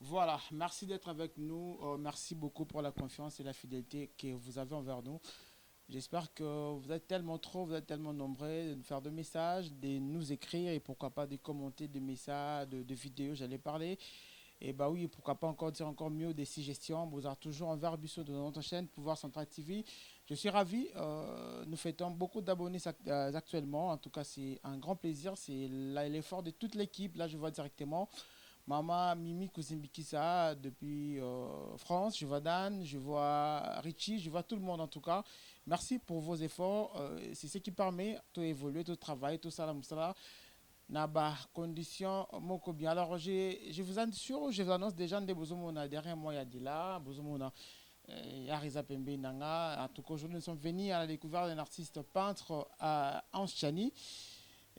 Voilà, merci d'être avec nous. Merci beaucoup pour la confiance et la fidélité que vous avez envers nous. J'espère que vous êtes tellement trop, vous êtes tellement nombreux de nous faire des messages, de nous écrire et pourquoi pas de commenter des messages, de vidéos, j'allais parler. Et bah oui, pourquoi pas encore dire encore mieux des suggestions. Vous avez toujours envers Bissot de notre chaîne Pouvoir Central TV. Je suis ravi. Nous fêtons beaucoup d'abonnés actuellement. En tout cas, c'est un grand plaisir. C'est l'effort de toute l'équipe. Là, je vois directement. Mama, Mimi, Cousine Bikisa depuis France, je vois Dan, je vois Richie, je vois tout le monde en tout cas. Merci pour vos efforts. C'est ce qui permet de évoluer, de travailler, tout ça, là, ça. Naba, condition, moko bien. Alors, je vous annonce déjà des besoins derrière moi, il y a dit là, besoin Arisa Pembe Nanga. En tout cas, aujourd'hui, nous sommes venus à la découverte d'un artiste peintre à Anshani.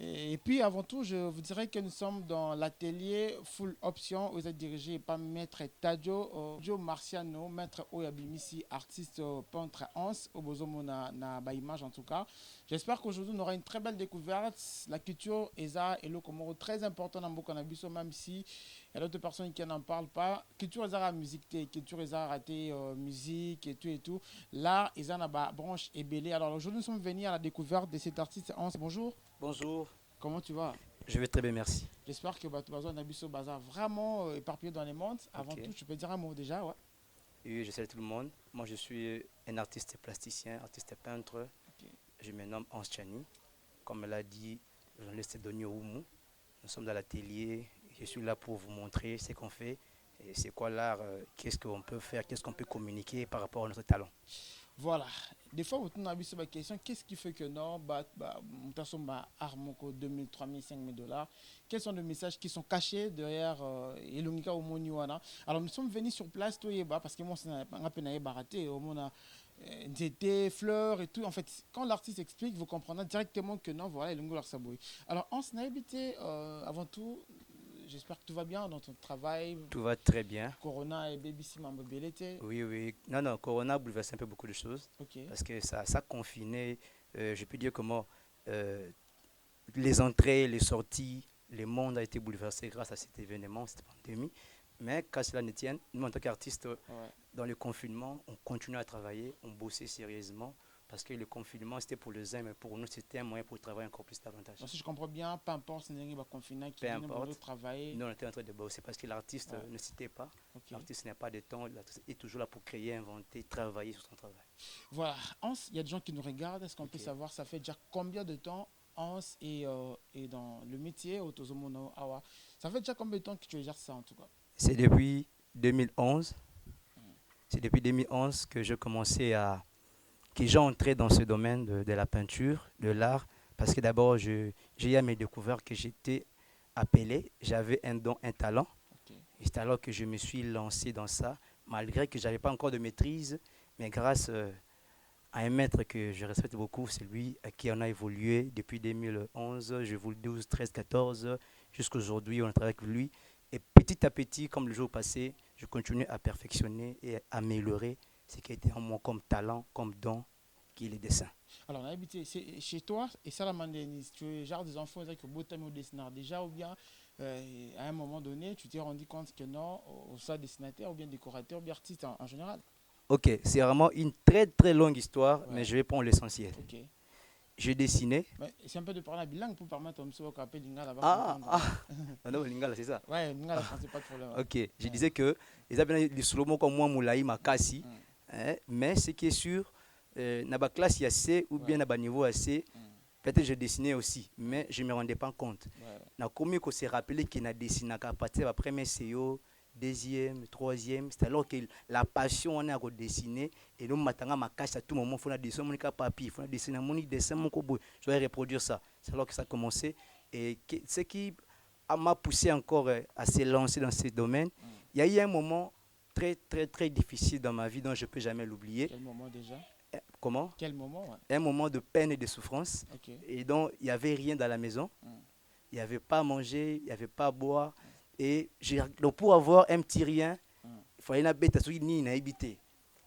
Et puis avant tout, je vous dirais que nous sommes dans l'atelier Full Option. Vous êtes dirigé par Maître Tadio Joe Marciano, Maître Oyabimisi, artiste peintre Hans, au bozomo na ba image en tout cas. J'espère qu'aujourd'hui on aura une très belle découverte. La culture ESA et le Comoro très important dans Bokanabiso, même si il y a d'autres personnes qui n'en parlent pas. Culture ESA a musique, culture ESA a raté musique et tout et tout. Là, ESA n'a pas branche et belé. Alors aujourd'hui nous sommes venus à la découverte de cet artiste Hans. Bonjour. Bonjour, Comment tu vas? je vais très bien, merci. J'espère que Batubazo Nabiso Baza vraiment éparpillé dans les mondes. Avant Ok. tout, je peux dire un mot déjà, ouais. Oui, je salue tout le monde. Moi, je suis un artiste plasticien, artiste peintre. Ok. Je me nomme Hans Chani. Comme l'a dit le journaliste Donio Oumou, nous sommes dans l'atelier. Je suis là pour vous montrer ce qu'on fait et c'est quoi l'art, qu'est-ce qu'on peut faire, qu'est-ce qu'on peut communiquer par rapport à notre talent. Voilà. Des fois, vous avez sur ma question, qu'est-ce qui fait que non, Armoko 2000, 3000, 5000 dollars, quels sont les messages qui sont cachés derrière Elongika ou Moniwana? Alors, nous sommes venus sur place, tout est bas, parce que moi, c'est un peu baraté, au monde d'été, fleurs et tout. En fait, quand l'artiste explique, vous comprenez directement que non, voilà, Elongo leur sabouille. Alors, on s'est habité avant tout. J'espère que tout va bien dans ton travail. Tout va très bien. Corona et BBC Mambobelete. Oui, oui. Non, non, Corona a bouleversé un peu beaucoup de choses Ok. parce que ça a confiné, je peux dire comment, euh, les entrées, les sorties, le monde a été bouleversé grâce à cet événement, cette pandémie. Mais qu'à cela ne tienne, nous, en tant qu'artistes, Ouais. dans le confinement, on continue à travailler, on bossait sérieusement, parce que le confinement, c'était pour les uns, mais pour nous, c'était un moyen pour travailler encore plus davantage. Donc, si je comprends bien, peu importe, c'est un confinement qui Peu vient de importe, travailler. nous, on était en train de bosser, parce que l'artiste Ouais. ne citait pas, Ok. l'artiste n'a pas de temps, l'artiste est toujours là pour créer, inventer, travailler sur son travail. Voilà. Hans, il y a des gens qui nous regardent. Est-ce qu'on peut Ok. savoir, ça fait déjà combien de temps Hans est dans le métier au Tozomono Awa? Ça fait déjà combien de temps que tu exerces ça en tout cas? C'est depuis 2011, Mm. c'est depuis 2011 que j'ai commencé à que j'ai entré dans ce domaine de la peinture, de l'art, parce que d'abord, j'ai eu à me découvrir que j'étais appelé, j'avais un don, un talent. Ok. Et c'est alors que je me suis lancé dans ça, malgré que je n'avais pas encore de maîtrise, mais grâce à un maître que je respecte beaucoup, c'est lui à qui on a évolué depuis 2011, je vous le 12, 13, 14, jusqu'à aujourd'hui, on travaille avec lui. Et petit à petit, comme le jour passé, je continue à perfectionner et à améliorer ce qui a été en moi comme talent, comme don, qui est le dessin. Alors, on a habité chez toi et ça, la mandénis. Tu es genre des enfants avec le beau thème au dessinateur déjà ou bien à un moment donné, tu t'es rendu compte que non, au soit dessinateur ou bien décorateur ou bien artiste en général. Ok, c'est vraiment une très très longue histoire, mais Ouais. je vais prendre l'essentiel. Ok. Je dessinais. Mais c'est un peu de parler bilingue pour permettre à M. Okapé Lingala va Ah, comprendre. ah, ah non, Lingala, c'est ça. Ouais, Lingala français, pas de problème. Ouais. Ok, je Ouais. disais que les avaient les slow comme moi, Moulaï, Makasi, Mm. hein, mais ce qui est sûr, dans la classe il y a C ou bien Ouais. dans le niveau AC, Mm. peut-être je dessinais aussi, mais je ne me rendais pas compte. Ouais. Na comme il s'est rappelé qu'il a dessiné à partir de la première CO, deuxième, troisième, c'est alors que la passion on a redessiné et nous maintenant ma cache à tout moment, il faut dessiner mon papier, il faut dessiner mon dessin, mon cobo, je vais reproduire ça. C'est alors que ça a commencé et ce qui m'a poussé encore à se lancer dans ce domaine. Mm. Il y a eu un moment très très très difficile dans ma vie dont je ne peux jamais l'oublier. Quel moment déjà? Comment? Quel moment, ouais. Un moment de peine et de souffrance. Ok. Et donc, il n'y avait rien dans la maison. Mm. Il n'y avait pas à manger, il n'y avait pas à boire. Et donc pour avoir un petit rien, Mm. il fallait une bête à ni habité.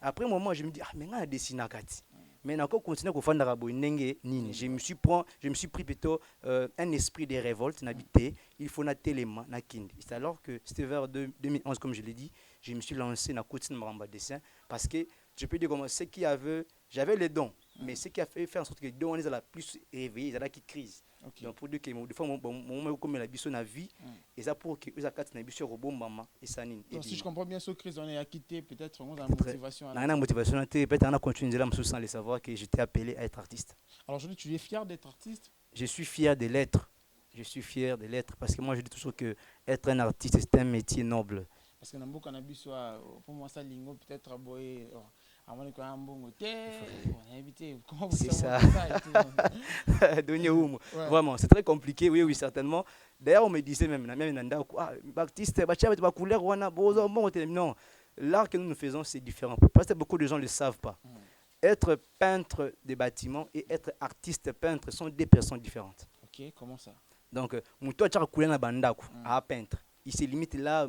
Après un moment, je me dis, ah, mais on a dessiné à Kati. Mais encore continuer à faire de nini. Je me suis pris plutôt un esprit de révolte n'habité. Il faut na téléma na kindi. C'est alors que c'était vers 2011 comme je l'ai dit, je me suis lancé dans le maramba dessin parce que je peux dire comment ceux qui avaient j'avais les dons, mais ce qui a fait en sorte que les dons les a la plus réveillés, ils a la qui crise. Okay. Donc pour dire que des fois mon comme la biso na vie et ça pour que eux akati na biso robot maman et ça nini. Donc si je comprends bien ce crise on est à quitter peut-être on a la motivation. La motivation peut-être on a continué là sans le savoir que j'étais appelé à être artiste. Alors aujourd'hui tu es fier d'être artiste? Je suis fier de l'être. Je suis fier de l'être parce que moi je dis toujours que être un artiste c'est un métier noble. Parce que dans beaucoup on a vu soit pour moi ça lingo peut-être boy avant que un bon hôtel, on a évité. Comment vous c'est ça. Vraiment, c'est très compliqué, oui, certainement. D'ailleurs, on me disait même artiste, non, l'art que nous faisons, c'est différent. Parce que beaucoup de gens ne le savent pas. Être peintre des bâtiments et être artiste peintre sont deux personnes différentes. Ok, comment ça? Donc, toi, tu as coulé na bandako à peintre. Il se limite là,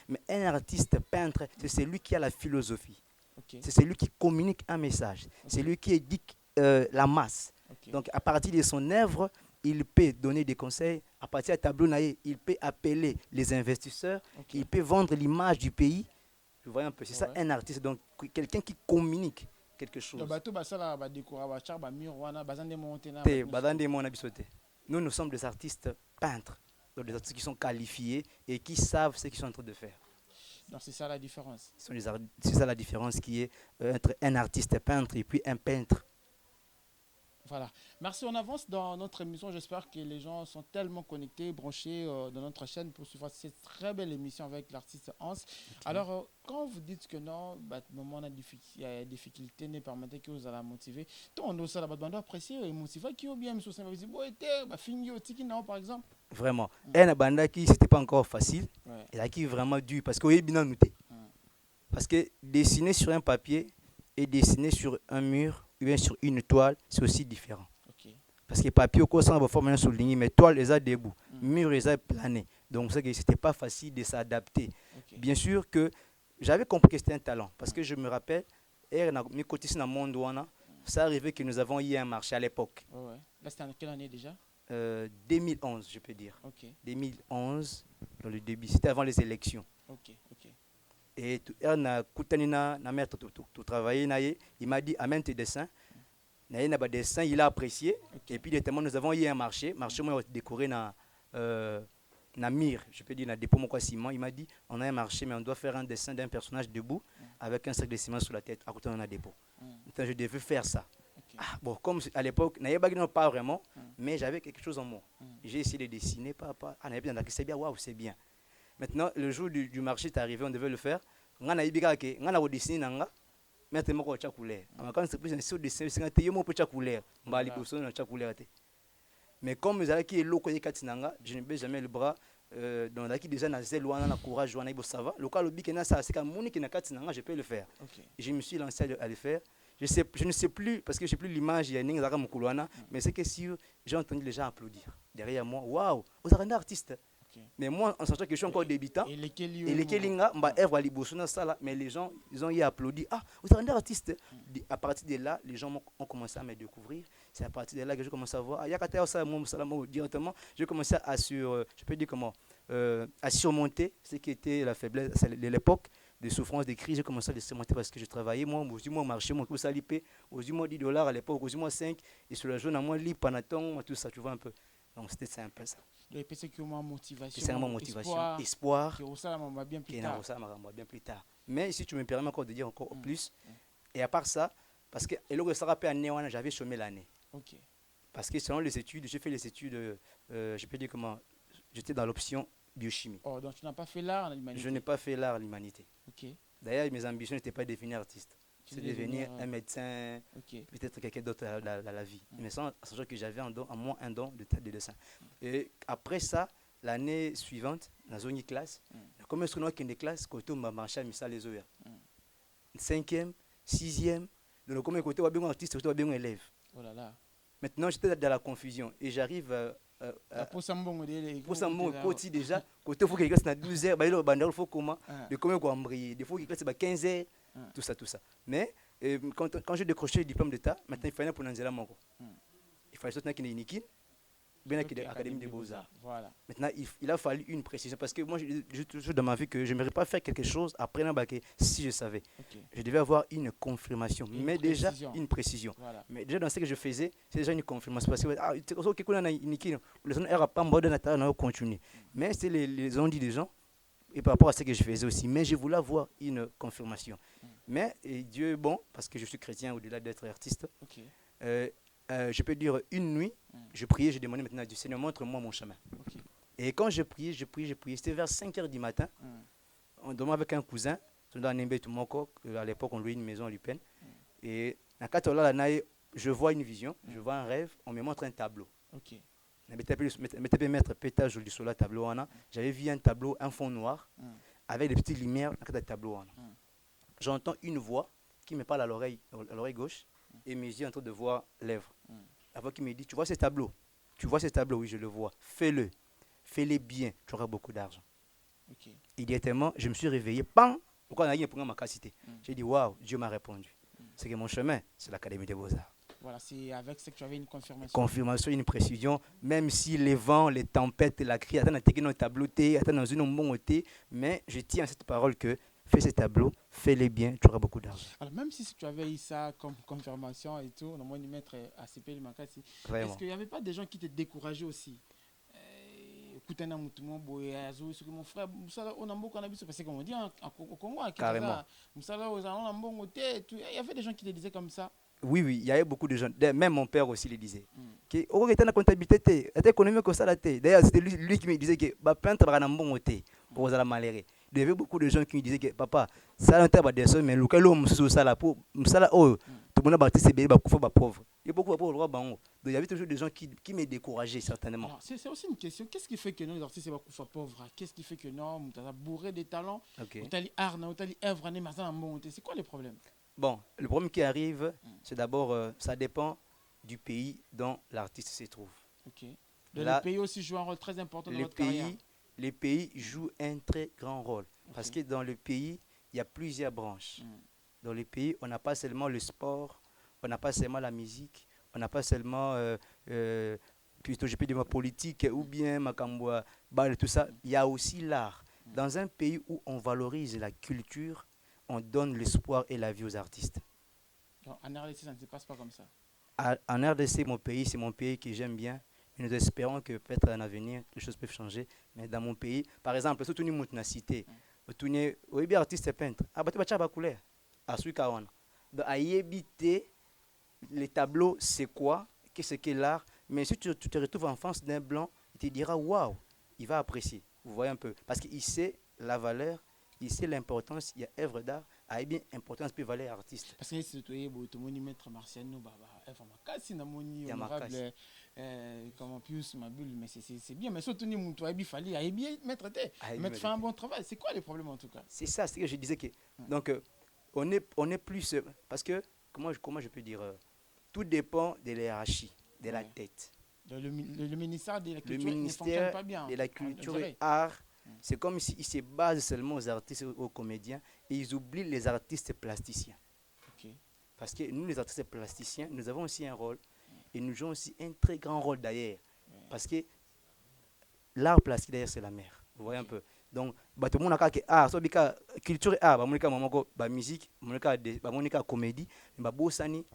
mais un artiste peintre, c'est celui qui a la philosophie. Okay. C'est celui qui communique un message. Okay. C'est lui qui éduque la masse. Okay. Donc, à partir de son œuvre, il peut donner des conseils. À partir du tableau, il peut appeler les investisseurs. Okay. Il peut vendre l'image du pays. Vous voyez un peu, c'est ça un artiste. Donc, quelqu'un qui communique quelque chose. Nous sommes des artistes peintres. Donc des artistes qui sont qualifiés et qui savent ce qu'ils sont en train de faire. Donc c'est ça la différence. C'est ça la différence qui est entre un artiste peintre et puis un peintre. Voilà. Merci, on avance dans notre émission. J'espère que les gens sont tellement connectés, branchés dans notre chaîne pour suivre cette très belle émission avec l'artiste Hans. Okay. Alors, quand vous dites que non, moment il y a des difficultés, ne permettez que vous allez motiver. Tout le monde doit apprécier et motiver qui ont bien mis sur sa vie. Par exemple. Vraiment. Un banda qui c'était pas encore facile. Et là qui est vraiment dur parce que bien noté. Parce que dessiner sur un papier et dessiner sur un mur ou bien sur une toile, c'est aussi différent. Okay. Parce que papier, au ça va former un souligné, mais toile, les a debout, mur, les a plané. Donc, ce n'était pas facile de s'adapter. Okay. Bien sûr que j'avais compris que c'était un talent. Parce que je me rappelle, mes côtés dans le monde, ça arrivait que nous avons eu un marché à l'époque. Là, c'était en quelle année déjà? 2011, je peux dire. Okay. 2011, dans le début, c'était avant les élections. Ok. Et na maître tout travailler il m'a dit amène tes dessins dessin il a apprécié. Okay. Et puis nous avons eu un marché moi décoré na mire je peux dire na dépôt mon ciment. Il m'a dit on a un marché mais on doit faire un dessin d'un personnage debout avec un sac de ciment sur la tête à côté on a un dépôt. Je devais faire ça. Okay. Bon, comme à l'époque pas vraiment mais j'avais quelque chose en moi. J'ai essayé de dessiner c'est bien, waouh, c'est bien. Maintenant, le jour du marché est arrivé, on devait le faire. On a dessiné, on a dessiné, mettre mon couleur. Quand c'est plus un saut de dessin, c'est un peu de couleur. Mais comme les qui est loco de katinanga, je ne baisse jamais le bras. Dans la qui déjà na zèle ou na courage ou na ibo ça va. Local le bic na ça c'est comme moni qui na katinanga, je peux le faire. Je me suis lancé à le faire. Je ne sais plus parce que j'ai plus l'image il y a ninga mu kulwana, mais c'est que si j'ai entendu les gens applaudir derrière moi. Waouh, vous êtes un artiste. Mais moi, en sachant que je suis encore débutant, et les Kelinga, mais les gens, ils ont applaudi. Ah, vous êtes un artiste. À partir de là, les gens ont commencé à me découvrir. C'est à partir de là que je commence à voir. Directement, j'ai commencé à à surmonter ce qui était la faiblesse de l'époque, des souffrances, des crises. J'ai commencé à les surmonter parce que je travaillais. Moi, au marché, moi, ça lipé. Aux $10 à l'époque, aux 5. Et sur la journée, moi, panaton, tout ça, tu vois un peu. Donc, c'était simple ça. C'est que motivation. C'est vraiment motivation, espoir. Que ça m'a bien plus tard. Mais si tu me permets encore de dire encore plus, et à part ça, parce que j'avais chômé l'année. Okay. Parce que selon les études, j'ai fait les études, je peux dire comment, j'étais dans l'option biochimie. Oh, donc tu n'as pas fait l'art à l'humanité? Je n'ai pas fait l'art à l'humanité. Okay. D'ailleurs, mes ambitions n'étaient pas de devenir artiste. C'est devenir un médecin, peut-être quelqu'un d'autre dans la vie. Mais sachant que j'avais en moi un don de dessin. Et après ça, l'année suivante, dans la zone classe, comme je suis dans classe, côté m'a marché à les oeufs. 5e, 6e, donc comme côté on bien artiste, côté on bien élève. Oh là là. Maintenant, j'étais dans la confusion et j'arrive pour ça côté déjà côté faut qu'il reste à 12h, il faut comment de combien qu'on briller, il faut qu'il reste à 15h. Tout ça. Mais Et quand j'ai décroché le diplôme d'État, maintenant il fallait pour Nanzela Moko. Il fallait sortir une Nikin, bien Ok, Académie des Beaux-Arts. Voilà. Maintenant, il a fallu une précision parce que moi, j'ai toujours dans ma vie que je n'aimerais pas faire quelque chose après un bac si je savais. Ok. Je devais avoir une confirmation, Une mais déjà précision. une précision. Voilà. Mais déjà dans ce que je faisais, c'est déjà une confirmation parce que ah, tu sais que kuna Nikin, les gens n'ont pas mode de continuer. Mais c'est les ont dit des gens et par rapport à ce que je faisais aussi. Mais je voulais avoir une confirmation. Mais et Dieu est bon parce que je suis chrétien au-delà d'être artiste. Ok. Je peux dire une nuit, je priais, je demandais maintenant à Dieu, Seigneur, montre-moi mon chemin. Ok. Et quand je priais. C'était vers 5 h du matin. On dormait avec un cousin. À l'époque, on louait une maison à Lupin. Et je vois une vision, je vois un rêve, on me montre un tableau. Ok. J'avais vu un tableau, un fond noir, avec des petites lumières dans le tableau. J'entends une voix qui me parle à l'oreille gauche et mes yeux en train de voir l'œuvre. Avant qu'il me dit, tu vois ce tableau? Tu vois ce tableau? Oui, je le vois. Fais-le. Fais-le bien, tu auras beaucoup d'argent. Ok. Immédiatement, je me suis réveillé. Bam! Pourquoi on a eu un programme à Cassité? J'ai dit, waouh, Dieu m'a répondu. C'est que mon chemin, c'est l'Académie des Beaux-Arts. Voilà, c'est avec ça que tu avais une confirmation. Confirmation, une précision, même si les vents, les tempêtes, la crise, attends, dans un tableau, attends, dans une bonne thé, mais je tiens à cette parole que fais ces tableaux, fais-les bien, tu auras beaucoup d'argent. Alors, même si tu avais eu ça comme confirmation et tout, on a moins de mettre ACP le Makassi. Est-ce qu'il n'y avait pas des gens qui te décourageaient aussi? Écoutez, mon frère, on a beaucoup de parce qu'on dit au Congo, carrément. Il y avait des gens qui te disaient comme ça. Oui, il y avait beaucoup de gens. Même mon père aussi le disait. Il était dans la comptabilité, il était économique comme ça. D'ailleurs, c'était lui qui me disait que peintre va un bon côté pour la malheureuse. Il y avait beaucoup de gens qui me disaient que papa, ça n'a pas de des mais le cas où on ça là pour ça là oh tout le monde a bâti c'est bien pauvre. Il y a beaucoup de pauvres donc il y avait toujours des gens qui me décourageaient certainement. C'est aussi une question. Qu'est-ce qui fait que les artistes sont pauvres? Qu'est-ce qui fait que non, tu as bourré des talents? C'est quoi le problème? Bon, le problème qui arrive, c'est d'abord, ça dépend du pays dont l'artiste se trouve. Ok. Le pays aussi joue un rôle très important dans votre carrière. Les pays jouent un très grand rôle. Okay. Parce que dans le pays, il y a plusieurs branches. Dans le pays, on n'a pas seulement le sport, on n'a pas seulement la musique, on n'a pas seulement plutôt je peux dire ma politique ou bien ma camboua, tout ça. Il y a aussi l'art. Dans un pays où on valorise la culture, on donne l'espoir et la vie aux artistes. Donc, en RDC, ça ne se passe pas comme ça. En RDC, c'est mon pays que j'aime bien. Nous espérons que peut-être en avenir, les choses peuvent changer. Mais dans mon pays, par exemple, si tu es cité, tu es artiste peintre, tu vas couleur. À celui qui a les tableaux, c'est quoi? Qu'est-ce que l'art? Mais si tu te retrouves en face d'un blanc, il te dira waouh, il va apprécier. Vous voyez un peu. Parce qu'il sait la valeur, il sait l'importance, il y a œuvre d'art, a bien importance puis valeur artiste. Parce que si tu es maître Marciano, il y a honorable comment Pius Mabul, mais c'est bien. Mais surtout, il fallait bien mettre faire un bon travail. C'est quoi les problèmes en tout cas? C'est ça, c'est ce que je disais. Que, donc, on est plus. Parce que, comment je peux dire tout dépend de la hiérarchie, de la tête. Le ministère de la Culture ne fonctionne pas bien. De la Culture et Art, c'est comme s'ils se basent seulement aux artistes, aux comédiens, et ils oublient les artistes plasticiens. Okay. Parce que nous, les artistes plasticiens, nous avons aussi un rôle, et nous jouons aussi un très grand rôle d'ailleurs. Parce que l'art plastique, d'ailleurs, c'est la mer. Vous voyez un peu. Donc, tout le monde a art, culture et art, musique, comédie,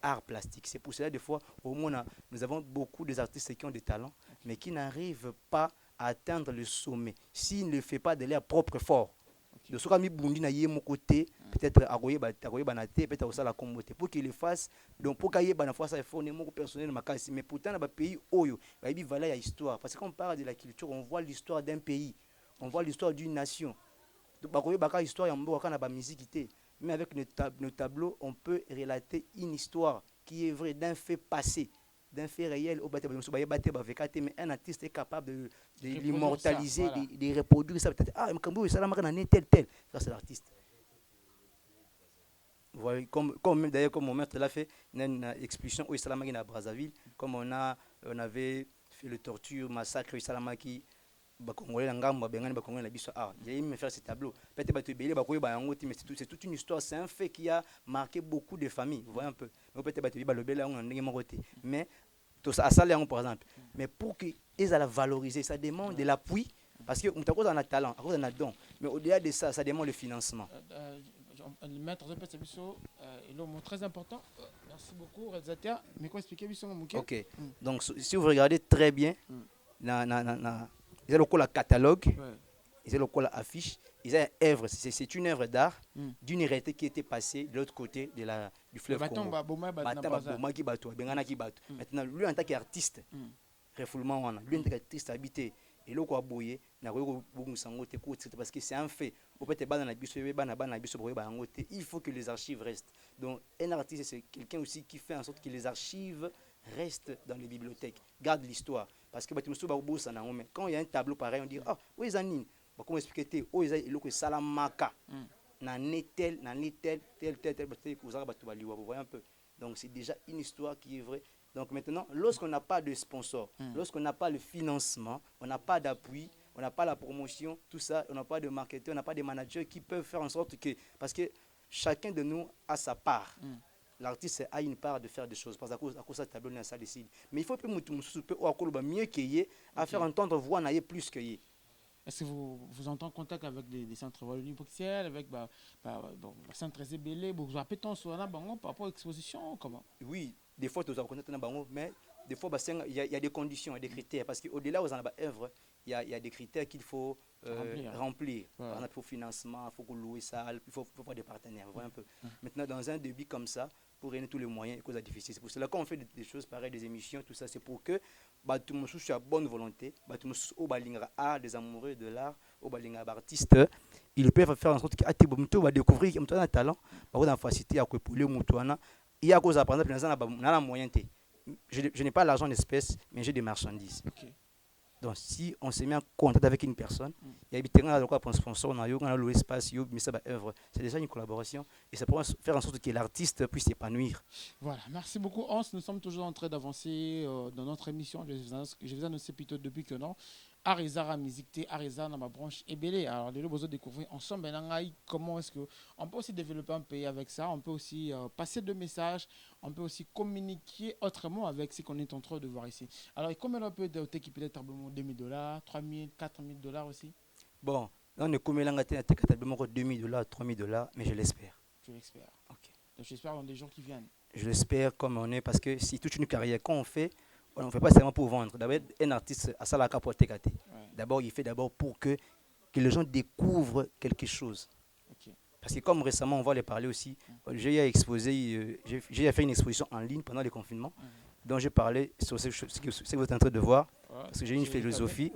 art plastique. C'est pour cela, des fois, au monde, nous avons beaucoup d'artistes qui ont des talents, mais qui n'arrivent pas à atteindre le sommet s'ils ne font pas de leur propre effort. De ce qui bundi na yé mon côté, peut-être agoye banaté, peut-être aussi la communauté pour qu'il le fasse. Donc pour qu'il y ait une fois ça effort, mon personnel makasi. Mais pourtant dans le pays oyo, il y a une histoire. Parce que quand on parle de la culture, on voit l'histoire d'un pays, on voit l'histoire d'une nation. Donc agoye baka histoire ya mbo kana ba musique. Mais avec nos tableaux, on peut relater une histoire qui est vraie d'un fait passé. D'un fait réel, mais un artiste est capable de l'immortaliser, voilà. de reproduire ça. Peut-être, tel. Ça, c'est l'artiste. Voilà, comme d'ailleurs, comme mon maître l'a fait, une expulsion au Salamaki à Brazzaville, comme on avait fait le torture, massacre au Salamaki Congolais ngambo bengani Congolais na biso j'ai aimé faire ce tableau peut-être bato belé bakoy ba yango mais c'est toute une histoire, c'est un fait qui a marqué beaucoup de familles, vous voyez un peu, mais peut-être bato ba lobela on ndenge moko te, mais tout ça ça par exemple, mais pour que ils allaient valoriser ça demande de l'appui parce que on a cause un talent, à cause d'un don, mais au-delà de ça ça demande le financement. Le maître de Petsabiso est le mot très important. Merci beaucoup réalisateur, mais quoi expliquer biso mon mouké. OK. Donc si vous regardez très bien ils ont le catalogue, ils ont le affiche, ils ont une œuvre, c'est une œuvre d'art d'une réalité qui était passée de l'autre côté du fleuve Congo. Maintenant, lui en tant qu'artiste, refoulement, lui en tant qu'artiste habité, et là, boye, parce que c'est un fait. Il faut que les archives restent. Donc, un artiste, c'est quelqu'un aussi qui fait en sorte que les archives restent dans les bibliothèques, garde l'histoire. Parce que quand il y a un tableau pareil, on dit ah, où est Zanine? Comment expliquer? Où est le Salamaka? Tel, vous voyez un peu. Donc, c'est déjà une histoire qui est vraie. Donc maintenant, lorsqu'on n'a pas de sponsor, lorsqu'on n'a pas le financement, on n'a pas d'appui, on n'a pas la promotion, tout ça, on n'a pas de marketeur, on n'a pas de managers qui peuvent faire en sorte que... Parce que chacun de nous a sa part. L'artiste a une part de faire des choses. Parce qu'à cause de ça, tableau, ça décide. Mais il faut que nous mieux qu'il y ait, à faire entendre voix plus qu'il y ait. Est-ce que vous entrez en contact avec des centres volontaires, avec centres Zébélé, vous appelez ton soin par rapport à l'exposition, comment? Oui, des fois, tu as contact mais des fois, il y a des conditions, des critères. Parce qu'au-delà de l'œuvre, il y a des critères qu'il faut remplir. Par exemple, pour financement, il faut louer ça, il faut avoir des partenaires. Vous voyez un peu. Maintenant, dans un débit comme ça, pour réunir tous les moyens, c'est difficile. C'est pour cela qu'on fait des choses pareilles, des émissions, tout ça, c'est pour que tout le monde soit bonne volonté, tout le monde soit des amoureux de l'art, des artistes, ils peuvent faire en sorte que va découvrir un talent, va faciliter à couper il y a cause par exemple dans la moyen. Je n'ai pas l'argent d'espèces, mais j'ai des marchandises. Okay. Donc si on se met en contact avec une personne, il y a un sponsor, l'espace, c'est déjà une collaboration et ça pourra faire en sorte que l'artiste puisse s'épanouir. Voilà, merci beaucoup Hans. Nous sommes toujours en train d'avancer dans notre émission. Je vous annonce plutôt depuis que non. Arizara musique, Arizara dans ma branche Ebélé. Alors, les besoin de découvrir ensemble comment est-ce qu'on peut aussi développer un pays avec ça. On peut aussi passer de messages. On peut aussi communiquer autrement avec ce qu'on est en train de voir ici. Alors, combien on peut doter qui peut être $2,000, $3,000, $4,000 aussi? Bon, on est combien $2,000, $3,000, mais je l'espère. Je l'espère. Ok. Donc, j'espère dans des jours qui viennent. Je l'espère comme on est, parce que c'est toute une carrière qu'on fait. On ne fait pas seulement pour vendre. D'abord, un artiste a ça la capote. D'abord, il fait d'abord pour que les gens découvrent quelque chose. Okay. Parce que comme récemment, on va les parler aussi, j'ai fait une exposition en ligne pendant le confinement, dont j'ai parlé sur ce que vous êtes en train de voir. Parce que j'ai une philosophie,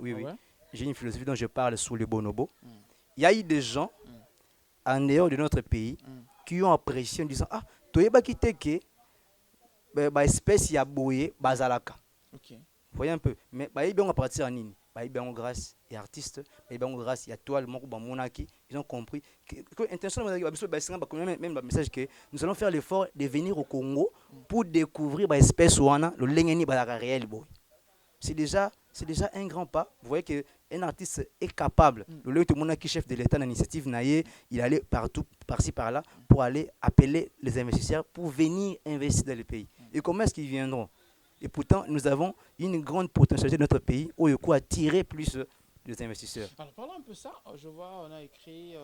j'ai une philosophie dont je parle sur le bonobo. Il y a eu des gens en dehors de notre pays qui ont apprécié en disant ah, tu es quitté que espèce ya boye bazalaka. Okay. Vous voyez un peu, mais ils ont partir en ligne. Grâce aux artistes, grâce à toi, ils ont compris que même le message que nous allons faire l'effort de venir au Congo pour découvrir l'espèce ouana, le lengeni réel. C'est déjà un grand pas. Vous voyez qu'un artiste est capable. Le chef de l'État d'initiative, il allait partout, par-ci par-là, pour aller appeler les investisseurs pour venir investir dans le pays. Et comment est-ce qu'ils viendront? Et pourtant, nous avons une grande potentialité de notre pays où il faut attirer plus les investisseurs. Alors, parlons un peu ça. Je vois, on a écrit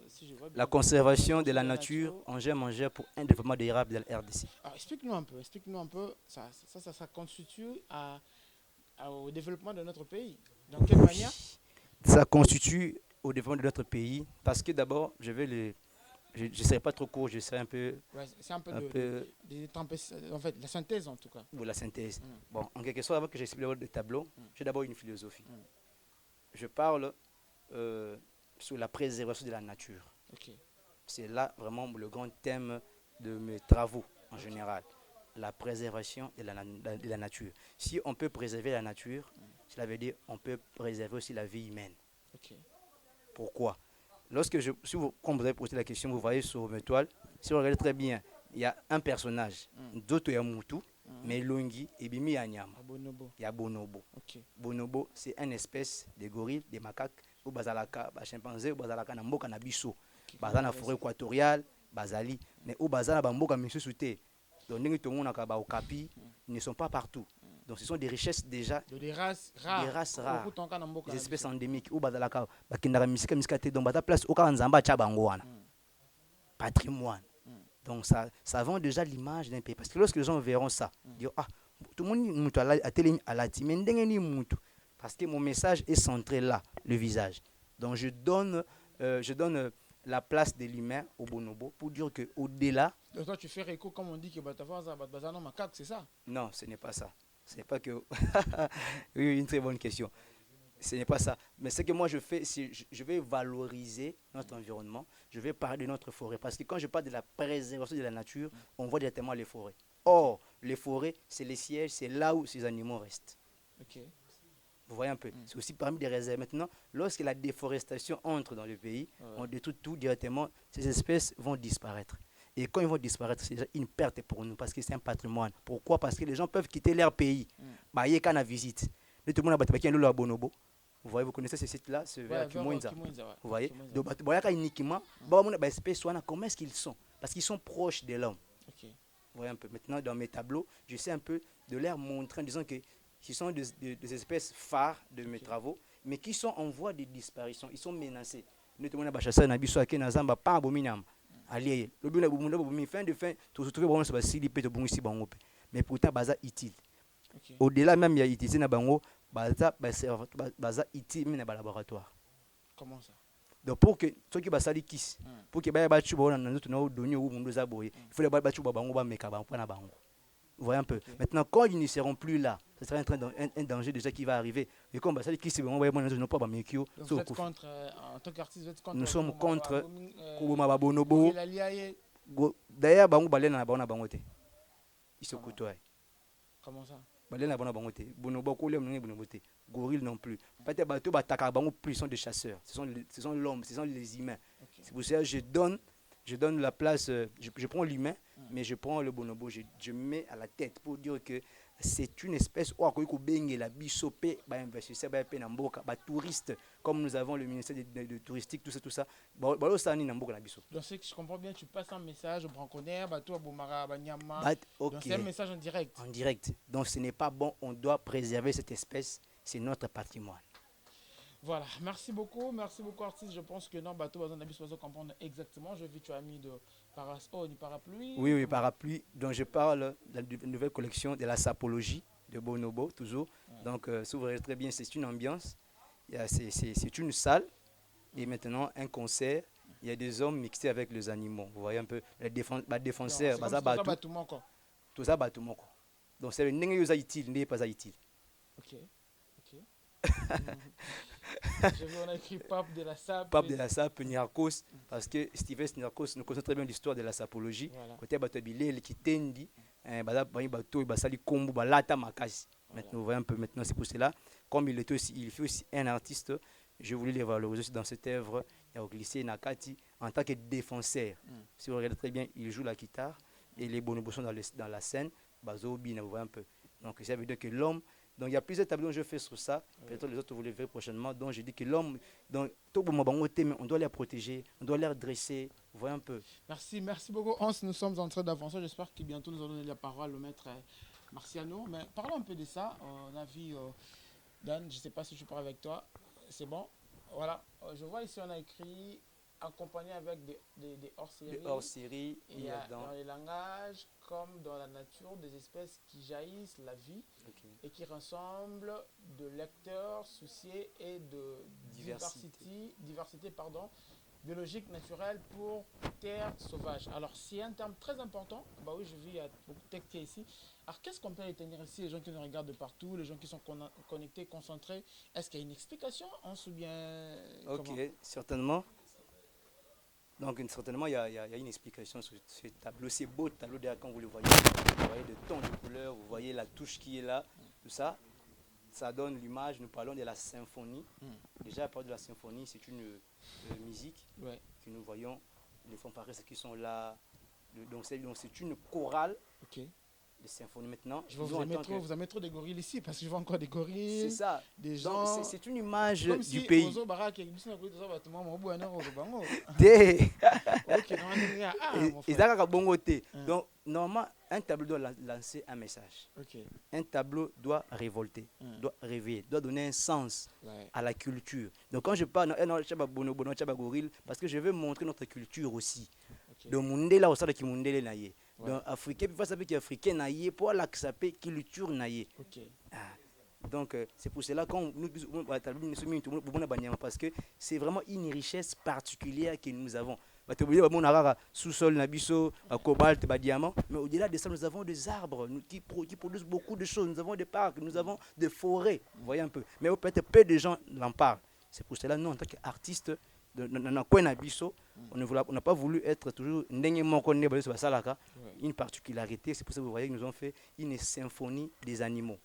si je vois bien, la conservation de la nature en germe pour un développement durable de la RDC. Alors, explique-nous un peu. Ça constitue au développement de notre pays. Dans quelle manière? Ça constitue au développement de notre pays parce que d'abord, je ne serai pas trop court, je serai un peu... Ouais, c'est un peu en fait, la synthèse en tout cas. Oui, la synthèse. Bon, en quelque sorte, avant que j'explique le tableau, j'ai d'abord une philosophie. Je parle sur la préservation de la nature. Okay. C'est là vraiment le grand thème de mes travaux en général. La préservation de la nature. Si on peut préserver la nature, cela veut dire qu'on peut préserver aussi la vie humaine. Okay. Pourquoi? Quand vous avez posé la question, vous voyez sur mes toiles, si vous regardez très bien, il y a un personnage, Ndoto Yamutu, mais Longi et Bimi Anyama. Bonobo. Il y a bonobo. Ok. Bonobo, c'est une espèce de gorille, des macaques, ou bazalaka, ba chimpanzé, ou bazalaka na mboka na biso. Baza na forêt équatoriale, bazali. Mais ou bazala ba mboka misusu te. Donc ndenge to monaka ba okapi, ils ne sont pas partout. Donc ce sont des richesses déjà, Des races rares. des races rares, des espèces biso. endémiques. Ou bazalaka, bakindaka misika misika te. Donc bata place oka nzamba cha bango wana. Patrimoine. Donc ça vend déjà l'image d'un pays. Parce que lorsque les gens verront ça, ils diront, ah, tout le monde a télé à la team, parce que mon message est centré là, le visage. Donc je donne la place de l'humain au bonobo pour dire qu'au-delà... Donc toi tu fais écho comme on dit que Batavazano macaque, c'est ça? Non, ce n'est pas ça. Ce n'est pas que... Oui, une très bonne question. Ce n'est pas ça. Mais ce que moi je fais, c'est je vais valoriser notre environnement. Je vais parler de notre forêt. Parce que quand je parle de la préservation de la nature, on voit directement les forêts. Or, les forêts, c'est les sièges, c'est là où ces animaux restent. Ok. Vous voyez un peu. C'est aussi parmi des réserves. Maintenant, lorsque la déforestation entre dans le pays, on détruit tout directement. Ces espèces vont disparaître. Et quand ils vont disparaître, c'est déjà une perte pour nous parce que c'est un patrimoine. Pourquoi? Parce que les gens peuvent quitter leur pays. Bah, il y a qu'à visite. Tout le monde a un bonobo. Vous voyez, vous connaissez ce site-là, ce vers Kimwenza. Vous voyez? Donc, uniquement, comment est-ce qu'ils sont? Parce qu'ils sont proches de l'homme. Ok. Vous voyez un peu. Maintenant, dans mes tableaux, j'essaie un peu de leur montrer en disant que ce sont des espèces phares de mes travaux, mais qui sont en voie de disparition. Ils sont menacés. Nous, tout le monde a chassé un abisso à Kenazamba, pas à Bominam. Allez, le but de fin de fin, tout ce que ça va s'illiper de bon ici, mais pourtant, baza utile. Au-delà même, il y a utilisé na bango, baza utile, mais na laboratoire. Comment ça? Donc pour que ceux qui basali kiss, pour que baya bachu bona na nzoto na donner au mundo za boye, il faut les bachu bango ba meka ba na bango. Vous voyez un peu. Maintenant quand ils ne seront plus là, ce sera un danger déjà qui va arriver. Et comme basali kiss bon ba bona no pas ba mekio. Vous êtes contre en tant qu'artiste, vous êtes contre. Nous sommes contre Koboma ba bonobo. D'ailleurs bango balena na bango bango te. Ils se côtoient. Comment ça? Balena bona bango te. Bonobo ko le mnengi bonobo te. Gorille non plus. Peut-être bateau bataka bango plus sont des chasseurs. Ce sont l'homme, ce sont les humains. C'est pour ça que je donne la place, je prends l'humain, mais je prends le bonobo, je mets à la tête pour dire que c'est une espèce où la bisopé, investisseur, touristes, comme nous avons le ministère de touristique, tout ça. Donc si je comprends bien, tu passes un message au branconnaire, bateau à Boumara, Banyama. Donc c'est un message en direct. En direct. Donc ce n'est pas bon, on doit préserver cette espèce, c'est notre patrimoine. Voilà, merci beaucoup artiste. Je pense que non, bateau besoin d'habitude comprendre exactement. Je vis tu as mis de parapluie. Oui, parapluie. Donc je parle de la nouvelle collection de la sapologie de Bonobo toujours. Donc si vous voyez très bien, c'est une ambiance. C'est une salle et maintenant un concert. Il y a des hommes mixés avec les animaux. Vous voyez un peu les défenseurs. Tout ça bâtiment. Donc c'est le n'est pas utile, n'est pas utile. Ok. Je veux on a écrit Pape de la Sape. Pape de la Sape, Niarchos, parce que Steven Niarchos nous connaît très bien l'histoire de la sapologie. Côté Batobilé, qui tendi, bateau et basali kombu balata makasi. Maintenant, vous voyez un peu maintenant, c'est pour cela. Comme il fait aussi un artiste, je voulais les valoriser dans cette œuvre. Il a glissé Nakati en tant que défenseur. Si vous regardez très bien, il joue la guitare et les bonobos sont dans la scène. Bazobi, vous voyez un peu. Donc ça veut dire que l'homme. Donc il y a plusieurs tableaux que je fais sur ça. Peut-être les autres vous les verrez prochainement. Donc je dis que l'homme, on doit les protéger, on doit les redresser. Vous voyez un peu. Merci beaucoup. Nous sommes en train d'avancer. J'espère que bientôt nous allons donner la parole au maître Marciano. Mais parlons un peu de ça. On a vu Dan, je ne sais pas si je parle avec toi. C'est bon. Voilà. Je vois ici on a écrit accompagné avec des hors-séries. Des hors-séries. Il y a dans les langages comme dans la nature des espèces qui jaillissent la vie et qui rassemblent de lecteurs souciés et de diversité biologique naturelle pour terre sauvage. Alors c'est un terme très important. Bah oui, je vis, il y a beaucoup de textes ici. Alors qu'est-ce qu'on peut retenir ici, les gens qui nous regardent de partout, les gens qui sont connectés, concentrés? Est-ce qu'il y a une explication ou bien comment? Certainement. Donc certainement il y a une explication sur ce tableau. C'est beau le tableau derrière quand vous le voyez. Vous voyez le ton de couleur, vous voyez la touche qui est là, tout ça. Ça donne l'image. Nous parlons de la symphonie. Déjà à partir de la symphonie, c'est une musique que nous voyons. Les fanfaristes qui sont là. Donc c'est une chorale de symphonie. Maintenant, Je vois, vous aimez trop des gorilles ici, parce que je vois encore des gorilles. C'est ça. Des gens. C'est une image comme du si pays. Ok, Donc, normalement, un tableau doit lancer un message. Ok. Un tableau doit révolter, doit réveiller, doit donner un sens à la culture. Donc, quand je parle, parce que je veux montrer notre culture aussi. Donc, Mundela au stade qui Mundele naie. Donc, africain, puis ça veut dire africain naie pour l'accepter culture naie. Donc, c'est pour cela qu'on parce que c'est vraiment une richesse particulière que nous avons. Sous-sol, nabiso, cobalt, diamant. Mais au-delà de ça, nous avons des arbres qui produisent beaucoup de choses. Nous avons des parcs, nous avons des forêts. Vous voyez un peu. Mais peut-être peu de gens en parlent. C'est pour cela, nous, en tant qu'artistes, on n'a pas voulu être toujours une particularité. C'est pour ça que vous voyez que nous avons fait une symphonie des animaux.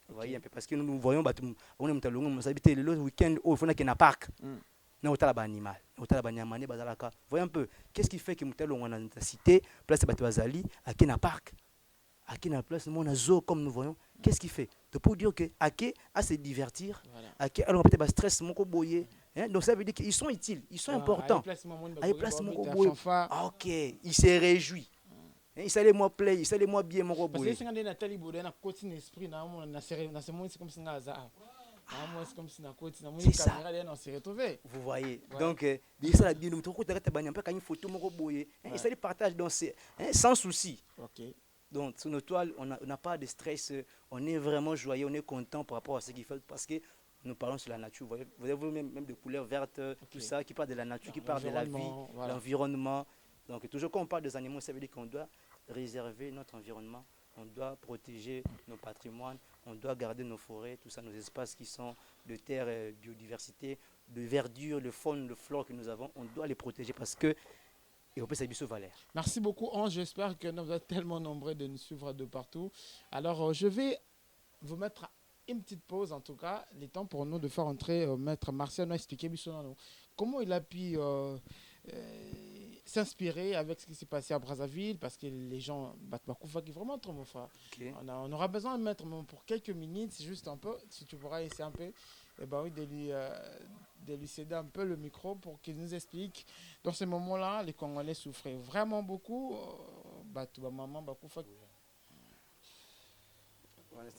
Vous voyez un peu, parce que nous voyons on est le week-end où il faut qu'il y ait un parc. Vous voyez un peu, qu'est-ce qui fait que nous avons une cité, place de Bazali, à un parc, à une place, nous zoo comme nous voyons. Qu'est-ce qui fait? Pour dire que à se divertir, à alors peut-être stress, donc ça veut dire qu'ils sont utiles, ils sont importants. Ok, il se réjouit. Il s'allait moi play, il s'allait moi bien mon robot. Parce que c'est Nathalie Boudin a côté esprit na c'est comme si na c'est comme si na côté na caméra là on s'est retrouvé. Vous voyez. Donc ça dit nous trop t'arrêter ba nyampa une photo mon robot et ça les partage dans sans souci. OK. Donc sur notre toile on n'a pas de stress, on est vraiment joyeux, on est content par rapport à ce qu'il fait parce que nous parlons sur la nature, vous avez même de couleurs vertes, tout ça qui parle de la nature, qui parle de la vie, l'environnement. Donc toujours quand on parle des animaux, ça veut dire qu'on doit réserver notre environnement, on doit protéger nos patrimoines, on doit garder nos forêts, tout ça, nos espaces qui sont de terre, biodiversité, de verdure, de faune, de flore que nous avons, on doit les protéger parce que Merci beaucoup, Ange. J'espère que nous êtes tellement nombreux de nous suivre de partout. Alors, je vais vous mettre une petite pause, en tout cas, le temps pour nous de faire entrer Maître Martial nous expliquer comment il a pu s'inspirer avec ce qui s'est passé à Brazzaville, parce que les gens Bakoufa qui vraiment trop mon frère. On aura besoin de mettre pour quelques minutes, c'est juste un peu, si tu pourras essayer un peu, et ben oui, de lui céder un peu le micro pour qu'il nous explique. Dans ces moments-là, les Congolais souffraient vraiment beaucoup. Maman Bakoufa.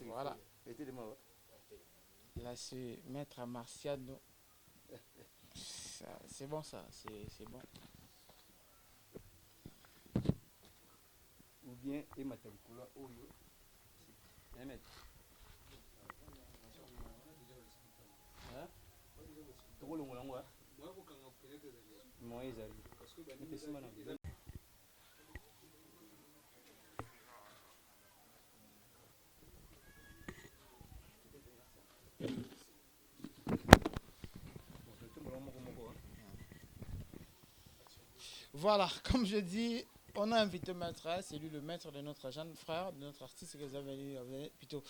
Voilà. Là, c'est Maître Marciano. C'est bon, ça. C'est bon. Ou bien, et Matalikula, Oyo. Voilà, comme je dis, on a invité Maître, c'est lui le maître de notre jeune frère, de notre artiste que vous avez plutôt.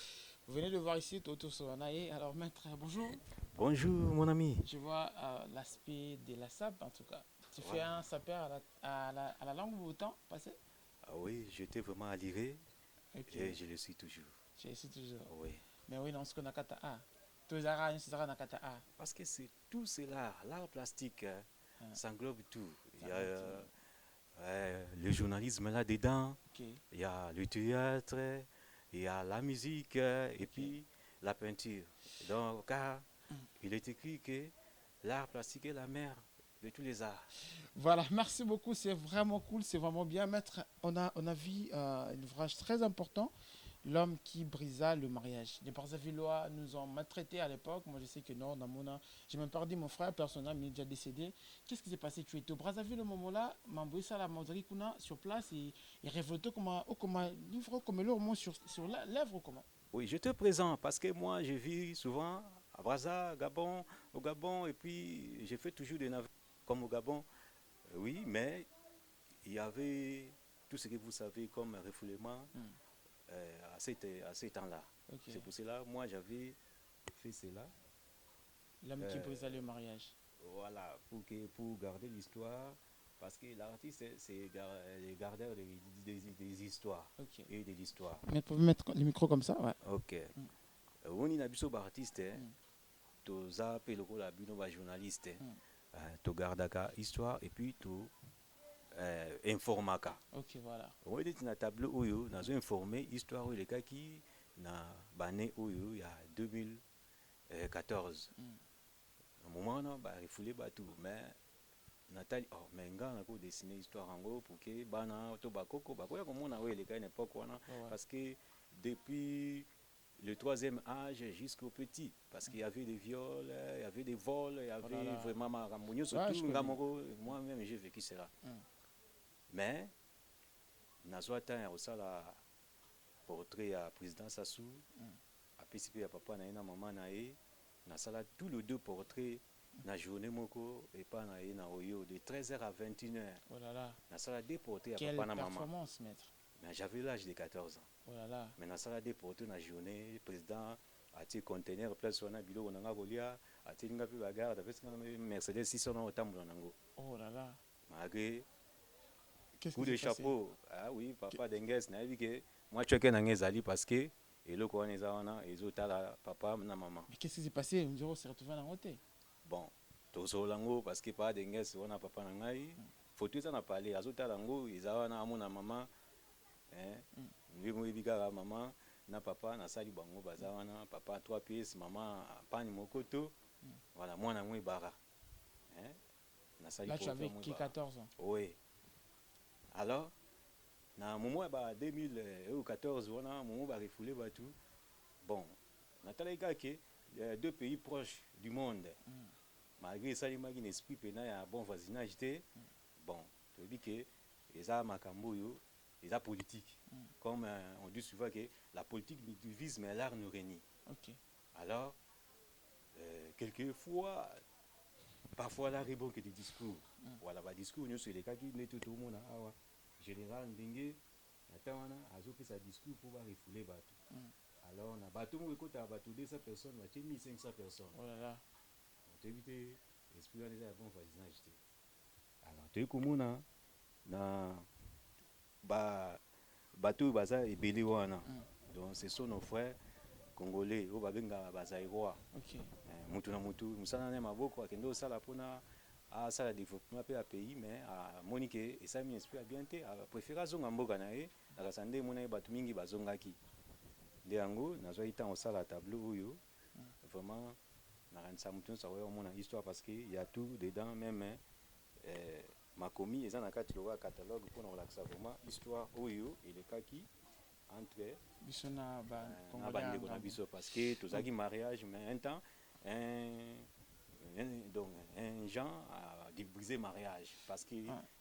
Vous venez de voir ici Toto Sovanaye. Alors Maître, bonjour. Bonjour mon ami. Je vois l'aspect de la sape en tout cas. Tu fais un sapeur à la langue ou au temps passé? Ah oui, j'étais vraiment allié et je le suis toujours. Je le suis toujours. Oui. Mais oui, non, ce qu'on a kata A. Parce que c'est tout cela, l'art plastique, ça englobe tout. Il y a le journalisme là-dedans, il y a le théâtre, il y a la musique et puis la peinture. Donc, il est écrit que l'art plastique est la mère de tous les arts. Voilà, merci beaucoup, c'est vraiment cool, c'est vraiment bien. Maître, on a vu un ouvrage très important, L'homme qui brisa le mariage. Les Brazzavillois nous ont maltraités à l'époque. Moi, je sais que non, dans j'ai même perdu mon frère, personnel, mais il est déjà décédé. Qu'est-ce qui s'est passé? Tu étais au Brazzaville au moment-là, Mamboïsa la Mandrikuna sur place et révolté comme livre, comme le sur l'œuvre comment? Oui, je te présente parce que moi, je vis souvent à Brazza, Gabon, au Gabon, et puis j'ai fait toujours des navires comme au Gabon. Oui, mais il y avait tout ce que vous savez comme refoulement. À ces temps-là. C'est pour cela, moi, j'avais fait cela. L'homme qui brisa le mariage. Voilà, pour garder l'histoire Parce que l'artiste, c'est le gardeur des histoires et de l'histoire. Mais vous pouvez mettre le micro comme ça, ouais. Ok. On est un artiste, tu as un journaliste, tu gardes l'histoire et puis tu informes. Ok, voilà. On est dans un tableau où on a informé l'histoire de cas qui na bané où il y a 2014. Au moment où on a refoulé tout, mais Nathalie, oh, mais on a dessiné l'histoire en gros pour que bana to bakoko bakoya comme on a eu les cas à l'époque parce que depuis le troisième âge jusqu'au petit, parce qu'il y avait des viols, il y avait des vols, il y avait vraiment Maramounio, surtout moi-même j'ai vécu cela. Mais Nazwata aussi la portrait à président Sassou, à participer à papa na maman nae, na sala tous les deux portraits na journée moko et pas na oyo de 13h à 21h. Oh là là. Na sala déporté à quelle papa na maman. Performance, maître. Mais j'avais l'âge de 14 ans. Oh là là. Mais na sala déporté na journée, le président a tiré conteneur place on a bilo on a volia, a tiré nga pi bagarre, parce que Mercedes 600 au tambour nango. Oh là là. Malgré qu'est-ce coup qui de s'est passé? chapeau. Ah oui, papa d'Enges na dit que moi tu es un ezali parce que et le quoi neza wana ezota la papa na maman. Mais qu'est-ce qui s'est passé? On dirait qu'on s'est retrouvé dans l'hôtel. Bon, tozo lango parce que papa d'Enges wana papa na ngai. Photo ça na parlé azota lango ezala na amona maman. Lui moi bigara maman na papa na sali bango baza wana papa 3 pièces maman pani mokoto. Voilà moi na moi bara. Là tu avais 14 ans. Oui. Alors, na moment ba 2014 wana moment ba refoulé ba tout. Bon, natala que deux pays proches du monde. Malgré ça il m'a un esprit pena ya bon voisinage té. Bon, tu dis que les a makambo yo, les a politique. Comme on dit souvent que la politique nous divise mais l'art nous réunit. OK. Alors quelquefois parfois la rébon que des discours. Voilà, ba discours nous sur les cas qui met tout le monde awa. Général Ndenge natawana azopi sa discours pour va refouler bateau. Alors na bateau mo écoute à bateau 200 personnes, va 1500 personnes. Oh là là. On t'éviter esprit on est bon voisinage. Alors tu komona na bateau baza ebeli wana. Donc ce sont nos frères congolais au babenga bazaïrois. OK. Mutu na mutu musana na maboko akendo sala pona à ça la développement pe pays mais à Monique et ça mi esprit bien té à préférer zonga mboka na ye na sande mona batu mingi bazongaki de yango na zo ita on sala tableau oyo vraiment na ransa mutu ça ouais mona histoire parce que il y a tout dedans même makomi et ça na kati le catalogue pour relaxer vraiment histoire oyo et le kaki entre bisona ba congolais na biso parce que tout ça qui mariage mais un temps donc un gens a brisé mariage parce que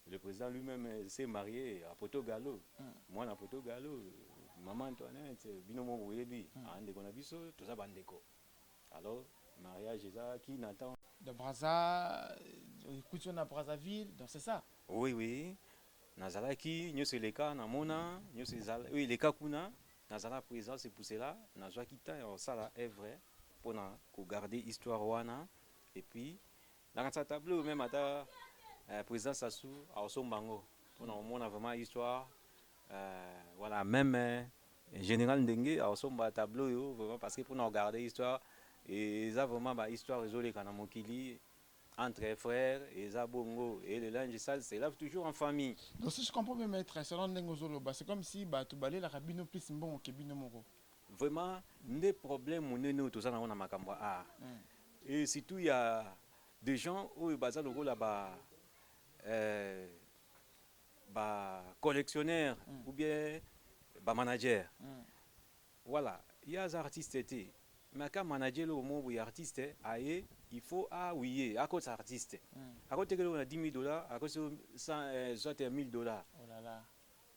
le président lui-même s'est marié à Porto-Gallo. Moi à Porto-Gallo, maman Antoinette, binomo boyebi, ande kona biso tout ça bandeko. Alors mariage ça qui n'attend de Brazza, écoute on a Brazzaville, donc c'est ça. Oui oui. Nazalaki nyoso les cas na mona, nyoso oui les cas kuna, nazala présent c'est pour cela, nazwa kita ça là est vrai pour garder histoire wana. Et puis, dans ce tableau, même à la président Sassou, à Osombango, on a vraiment histoire. Voilà, même général Ndengue, à Osomba tableau, vraiment, parce que pour nous regarder l'histoire, et ça vraiment l'histoire résolue quand on entre frères, et ça bongo, et le linge sale, c'est là toujours en famille. Donc si je comprends bien, maître, selon Ndengo Zoloba, c'est comme si tu balais la cabine plus bon que Bino Moro. Vraiment, des problèmes, on est nous, tout ça, on a ma et surtout, il y a des gens où ils basent le rôle là-bas, collectionneurs ou bien manager. Voilà, il y a des artistes, mais quand manager le moment où il y a artiste, il faut oui, à cause artiste. À côté de 10 000 $, à cause de 1 000 $. Oh là là.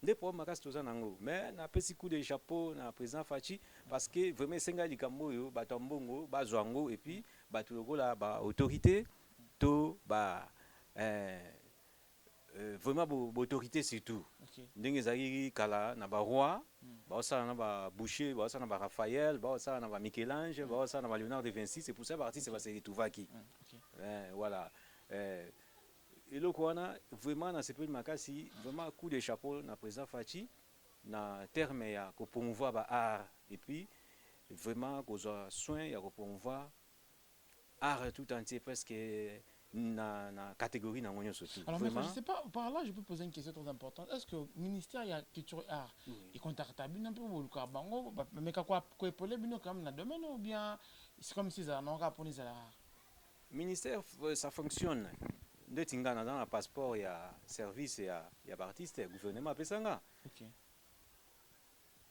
Des problèmes à tout ça mais na petit coup de chapeau na président Fachi parce que vraiment senga likambo yo batambongo bazwango et puis batu loko la ba autorité to vraiment autorité surtout ndenge zaki kala na ba roi ba ça na ba Boucher ba ça na ba Raphaël ba ça na ba Michel-Ange ba ça na ba Léonard de Vinci c'est pour ça parti c'est parce que tout va qui voilà et le Kouana, vraiment, dans ce pays de Makassi, vraiment, coup de chapeau, na président Fachi, na terme, il y a promouvoir l'art, et puis, vraiment, qu'on a soin, il y a promouvoir l'art tout entier, presque, na catégorie, na moyen surtout. Alors, maître, je ne sais pas, par là, je peux poser une question très importante. Est-ce que le ministère de la Culture et Art, il contacte un peu pour le Kabango, mais quoi, épaulé, quand même, dans le domaine, ou bien c'est comme si ça n'en pour les arts? Ministère, ça fonctionne. De Tingana, dans le passeport, il y a service, il y a artiste, le gouvernement fait ça. Ok.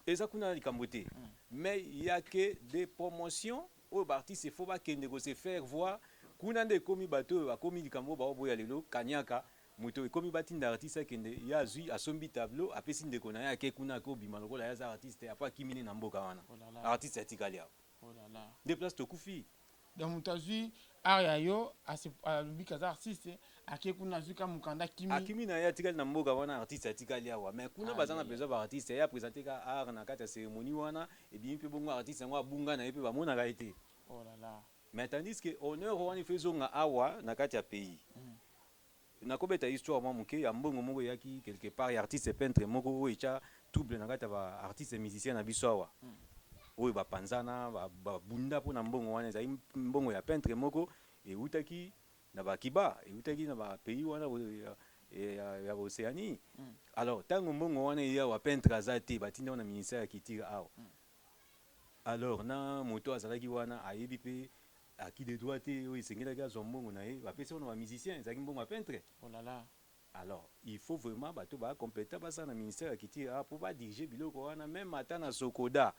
Et ça, qu'on a dit Camboté. Mais il n'y a que des promotions aux artistes, il faut pas qu'ils négocient, faire voir. Qu'on a des commis bateaux, à commis du Cambo, Baobo Yalelo, Kanyaka, Muto, et commis batin d'artistes, il y a Zui, à Sombi tableau, à Pessin de Konaya, à Kekunako, Bimanoko, la Yaza artiste, à pas Kimini Nambokawana. Artiste Atikalia. Oh là là. Des places de Koufi. Donc, Moutazi, Ariayo, à l'Ubikaza artiste, à Kekuna Zuka Mukanda Kimi. À Kimi na Yatikal Nambokawana, artiste Atikalia, mais Kuna Bazana besoin d'artiste, et à présenter art na kata cérémonie wana, et bien, puis bon artiste, moi, Bunga, et puis Bamona Gaïté. Oh là là. Mais tandis que honneur on fait zonga awa na kati ya pays. Na kobeta histoire moi muke ya mbongo moko yaki quelque part ya artiste peintre moko o echa double na kati ba artiste musicien na biso awa. Oyo ba panzana ba bunda pona mbongo wana za mbongo ya peintre moko e utaki na ba kiba e utaki na ba pays wana ya Océanie. Alors tango mbongo wana ya wa peintre azate batinda na ministère ya kitira awa. Alors na moto azalaki wana ayebi pe à qui des droits oui c'est qu'il a son bon on a après ça on a musicien c'est un bon peintre. Oh là là. Alors il faut vraiment bateau ba compétent ba ça dans ministère qui tire pour pas diriger biloko wana même matin na Sokoda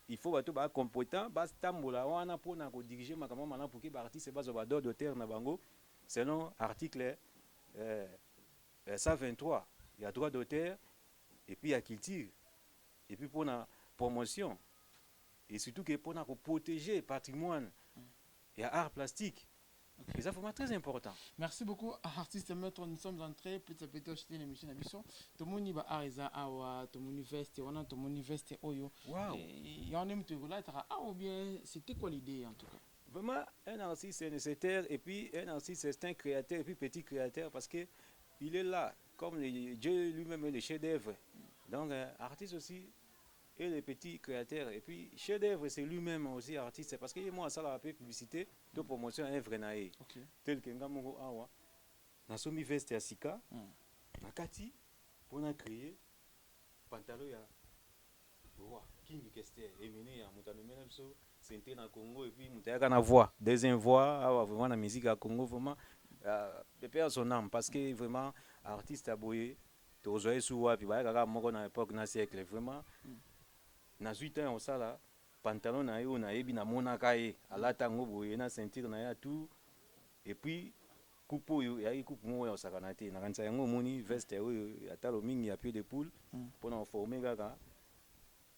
il faut bateau ba compétent ba tambola wana pour na ko diriger makama mana pour que ba artiste ba zo ba droit d'auteur na bango selon article 123 il y a droit d'auteur et puis il y a culture et puis pour la promotion et surtout que pour protéger le patrimoine. Il y a art plastique. Okay. C'est vraiment très important. Merci beaucoup, artiste maître. Nous sommes entrés petit à petit acheter l'émission d'émission. Tout le monde y va arisa awa, tout le monde veste, on a tout le monde veste oyo. Wow. Il y en a qui là, ou bien c'était quoi l'idée en tout cas? Vraiment, un artiste c'est nécessaire et puis un artiste c'est un créateur et puis petit créateur parce que il est là comme Dieu lui-même est le chef-d'œuvre. Donc artiste aussi. Et les petits créateurs. Et puis, chef-d'œuvre, c'est lui-même aussi artiste. Parce que moi, ça, la publicité de promotion à un vrai naïe. Tel que Ngamongo Awa, na somi veste à Sika, na Kati, pour créer pantalon ya roi, King Kester, et mené à Moutano Menepso, c'était na Congo, et puis Moutaya na voix, deuxième voix, Awa, vraiment la musique à Congo, vraiment, de perdre son âme. Parce que vraiment, artiste à Boye, tu as souvent, puis bah, à l'époque, na siècle, vraiment. Na 8 ans au sala pantalon na yo na yebi na monaka ye alata ngo boye na ceinture na ya tout et puis coupe yo ya coupe mo ya sakana te na kanisa yango moni veste yo atalo mingi ya pied de poule pour na former kaka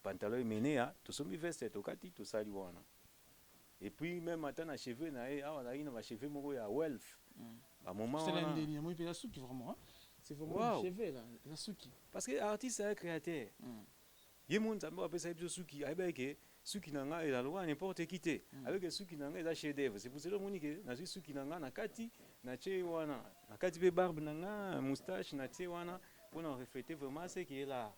pantalon mené ya to somi veste to kati to sali wana et puis même ata na cheveux na ye awa na ina ba cheveux moko ya wealth à moment c'est l'un des moi il suki vraiment c'est vraiment wow. Cheveux là la suki parce que artiste c'est un créateur Yemon Zamba appelle ça Suki, avec Suki Nanga et la loi n'importe qui t'es. Avec Suki Nanga et la chef d'œuvre. C'est pour cela que na Suki Nanga na Kati, na Chewana, na Kati be barbe nanga, moustache, na Chewana, pour nous refléter vraiment ce qui est là.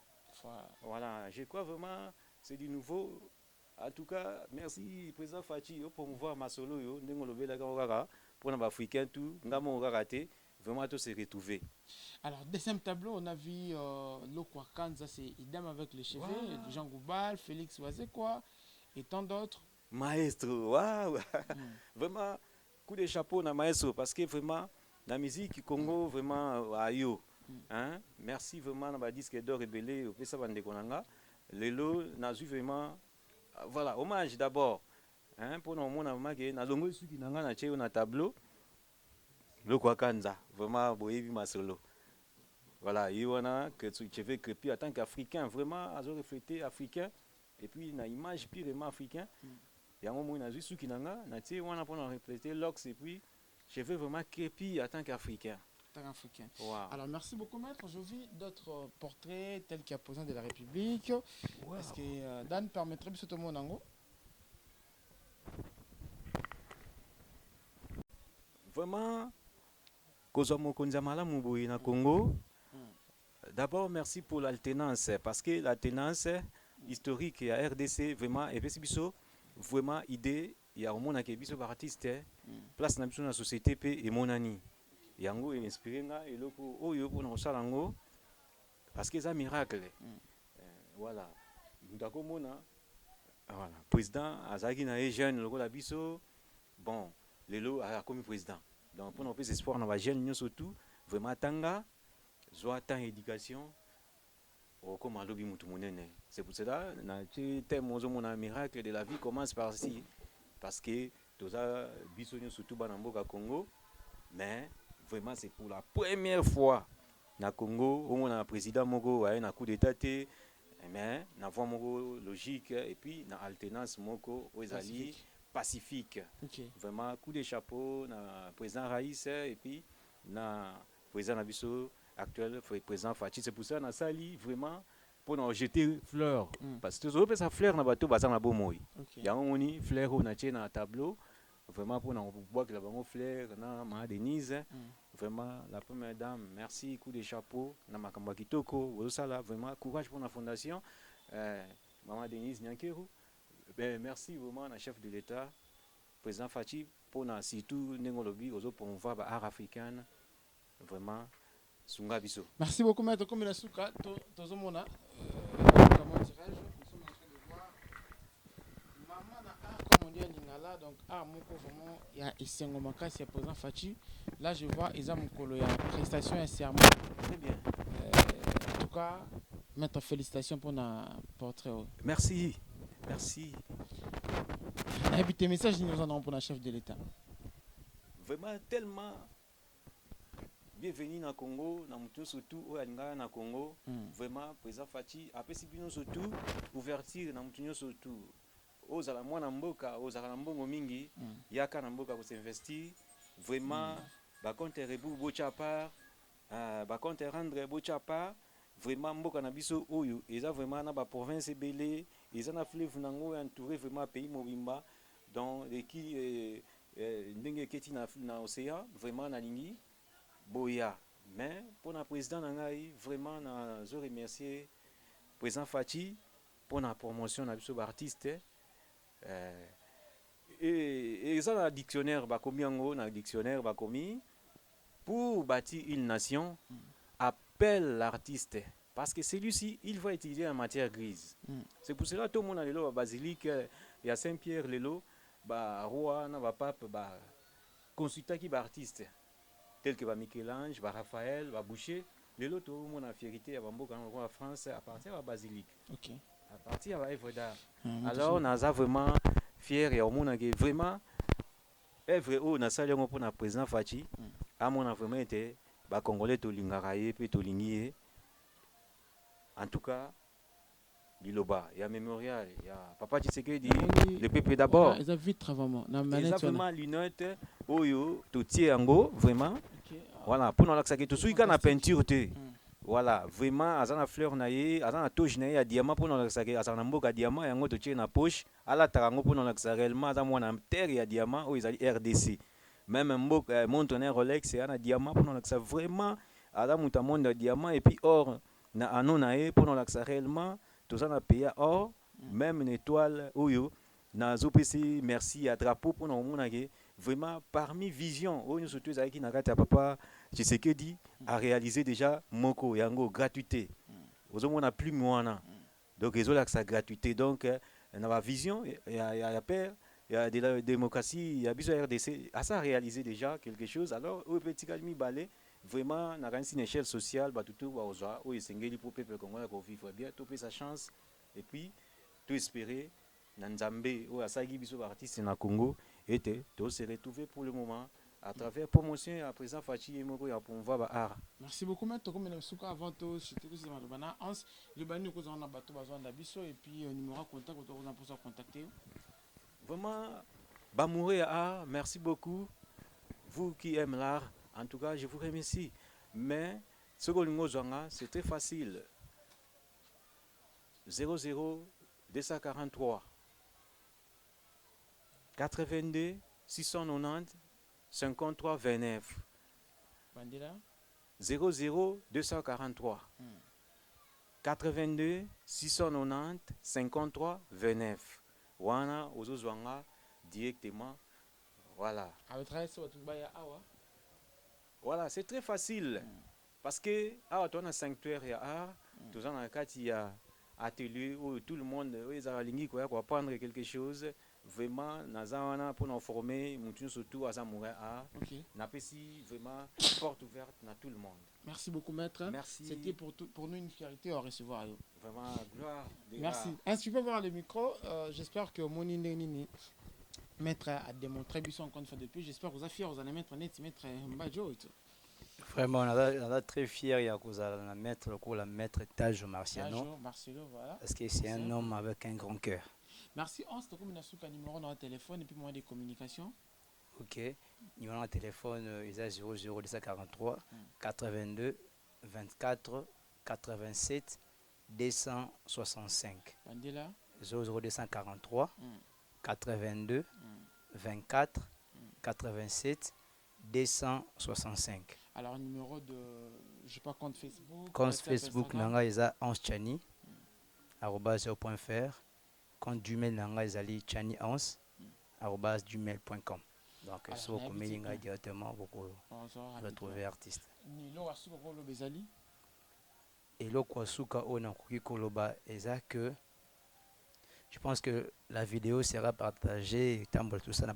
Voilà, je crois vraiment c'est du nouveau. En tout cas, merci président Fachi pour promouvoir ma solo yo, ndenge lobe la kaka pour na africain tout, ngamo raté. Vraiment tout s'est retrouvé. Alors, deuxième tableau, on a vu Lokwa Kanza, c'est idem avec les cheveux, wow. Jean Goubal, Félix Oazekwa et tant d'autres. Maestro, waouh! Vraiment, coup de chapeau na maestro, parce que vraiment, la musique Congo, vraiment, ayo. Hein? Merci vraiment, na disque d'or rebellé, au Pesa Bandekonanga. Lelo, na vu vraiment, voilà, hommage d'abord. Hein? Pour nous, on a remarqué, na longo suki nanga na cheo na tableau. Le Kwakanza, vraiment, boyebi ma solo. Voilà, il y a que tu veux que puis en tant qu'Africain, vraiment, à refléter africain, et puis na image purement africain. Il y a un moment où on a vu ce qui n'a pas, on a pour refléter l'ox et puis je veux vraiment crépi en tant qu'Africain. Africain. Wow. Alors merci beaucoup maître. Je vis d'autres portraits tels qu'il y a président de la République. Wow. Est-ce que Dan permettrait de se tomber en angle? Vraiment. Kozomo Konzamala Muboui na Congo. D'abord, merci pour l'alternance, parce que l'alternance historique et à RDC, vraiment, et puis vraiment, idée, il y a au monde qui est artiste, place dans la société et mon ami. Yango est inspiré, et le coup, oh, yo, pour nous salango, parce que c'est un miracle. Voilà. D'accord, mona. Voilà. Président, Azagi na jeune, le la biso, bon, le lot a comme président. Donc, pour nous faire espoir, on va jeune, surtout, vraiment, tanga. Soit tant éducation comme à l'objet mutumunene. C'est pour cela que mon miracle de la vie commence par ici, parce que tout ça bisogno surtout dans le Congo, mais vraiment c'est pour la première fois na Congo où on a un président moko a un coup d'état, mais na voie moko logique et puis na alternance moko aux alliés pacifique. Okay. Vraiment coup de chapeau na président Raïs et puis na président Nabiso actuel président Fachi. C'est pour ça que Sali vraiment pour nous jeter fleurs. Parce que tout ça fleur na bateau bazan na bomoi. Il y a un fleur on a tient na tableau vraiment pour nous boire que la bonne fleur na ma Denise. Vraiment la première dame, merci coup de chapeau na makamba kitoko. Vous ça là vraiment courage pour la fondation maman Denise Nyankeru. Ben merci vraiment na chef de l'État président Fachi pour na surtout nengolobi aux autres pour voir art africain vraiment. Merci beaucoup, maître. Comme il a souka, tozomona, comment dirais-je, nous sommes en train de voir maman na art comme on dit à Lingala, donc art moko vraiment il y a Essengomaka, c'est président Fachi. Là je vois Isa Mokolo, il y a prestation et serment. Très bien. En tout cas, maître, félicitations pour notre portrait. Merci. Merci. Et puis tes messages nous en avons pour la chef de l'État. Vraiment tellement. Bienvenue dans le Congo, dans le surtout au na Congo. Vraiment, président Fachi, après si bien surtout ouverture dans le surtout aux alamoi na mboka, aux alambongo mingi, yaka na mboka pour s'investir. Vraiment, ba compte rebu bochapa, ba compte rendre bochapa. Vraiment mboka na biso oyo, eza vraiment na ba province belé, eza na fleuve nango entouré vraiment pays mobimba, dans les qui ndenge keti na océan, vraiment na lingi. Boya, mais pour le président Nangaï, vraiment, je remercie le président Fachi pour la promotion de l'artiste. Et ça, le dictionnaire, pour bâtir une nation, appelle l'artiste. Parce que celui-ci, il va utiliser la matière grise. C'est pour cela que tout le monde a le basilique, il y a Saint-Pierre, le roi, le pape, consultant qui est artiste. Tel que Michel-Ange, Raphaël, Boucher, les autres ont a fierté en France à partir de la basilique. Okay. À partir de l'œuvre d'art. Alors on a vraiment fier et on a vraiment œuvre où on a salué pour le président Fachi. À mon a vraiment été Congolais to lingaraye puis to lingié. En tout cas, Biloba, il y a mémorial, il y a Papa Tshisekedi, le peuple d'abord. Ils ont vite travaillé. Ils ont vraiment l'unité, oyo, tout tient en go, vraiment. Voilà, pour nous l'accès tout celui qui a la peinture voilà, vraiment azana fleur naie, azana touche naie à diamant pour nous l'accès azana mboka diamant yango to tient na poche, ala tarango pour nous l'accès réellement azana mwana terre ya diamant ou ils allaient RDC. Même mboka montonner Rolex c'est un diamant pour nous l'accès vraiment azana mutamonde diamant et puis or na anon naie pour nous l'accès réellement tout ça na payé or même une étoile oyo na zopc merci à drapeau pour nous monage. Vraiment, parmi vision, nous surtout qui n'a pas papa, je sais que dit a réalisé déjà Moko Yango gratuité. Aux hommes on a plus moins donc ils ont sa gratuité donc on a la vision, il y a peur, il y a de la démocratie, il y a besoin RDC à ça réaliser déjà quelque chose. Alors au petit calmi balai vraiment na une échelle sociale bah tout va aux joie au sengeli pour peuple congolais qu'on vivre bien, tout sa chance et puis tout espérer na Nzambe ou asagi biso artiste na Congo. Et tout se retrouver pour le moment à travers promotion à présent Fachi et Moko pour voir art. Merci beaucoup maître comme le souka avant tout c'était que c'est malbana ans le bani que on a bateau besoin d'abisso et puis numéro contact pour ça contacter. Vraiment bamourir art, merci beaucoup vous qui aimez l'art. En tout cas, je vous remercie. Mais ce que nous avons c'est très facile. 00 243 82 690 53 29 Bandela. 00 243 82 690 53 29. Wana ozozwanga directement. Voilà. Voilà, c'est très facile. Parce que tu as un sanctuaire, il y a art, tout en il y a atelier où tout le monde pour apprendre quelque chose. Vraiment, pour nous former, surtout à art. Vraiment porte ouverte à tout le monde. Merci beaucoup, maître. Merci. C'était pour nous une fierté à recevoir. Vraiment, gloire. Merci. Est-ce que tu peux voir le micro? J'espère que mon Nini maître a démontré bien encore une fois depuis. J'espère que vous êtes fiers, vous allez mettre net, maître Mbadjo et tout. Vraiment, on est très fiers de la maître Tajo Marciano. Voilà. Parce que c'est un homme avec un grand cœur. Merci. On se trouve un numéro dans le téléphone et puis moyen de communication. Ok. Numéro de téléphone, il est 00243 82 24 87 265. Bandela. 00243 82 24 87 265. Alors, numéro de, je sais pas, compte Facebook. Compte Facebook, nanga isa 11 chani, @yahoo.fr. Compte Gmail, nanga isali chani 11, @gmail.com. Donc, si vous communiquez directement, vous retrouver artiste. Et le Kwasuka Ona Koloba, est que je pense que la vidéo sera partagée, tout ça,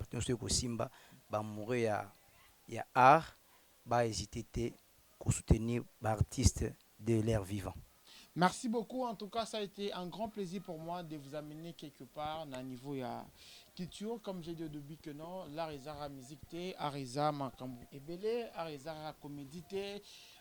Simba, mourir il y a art, hésiter à soutenir l'artiste de l'air vivant. Merci beaucoup. En tout cas, ça a été un grand plaisir pour moi de vous amener quelque part dans le niveau culture. Comme j'ai dit au début que non, l'art est la musique, l'art est la makambu ebele, l'art est la comédie.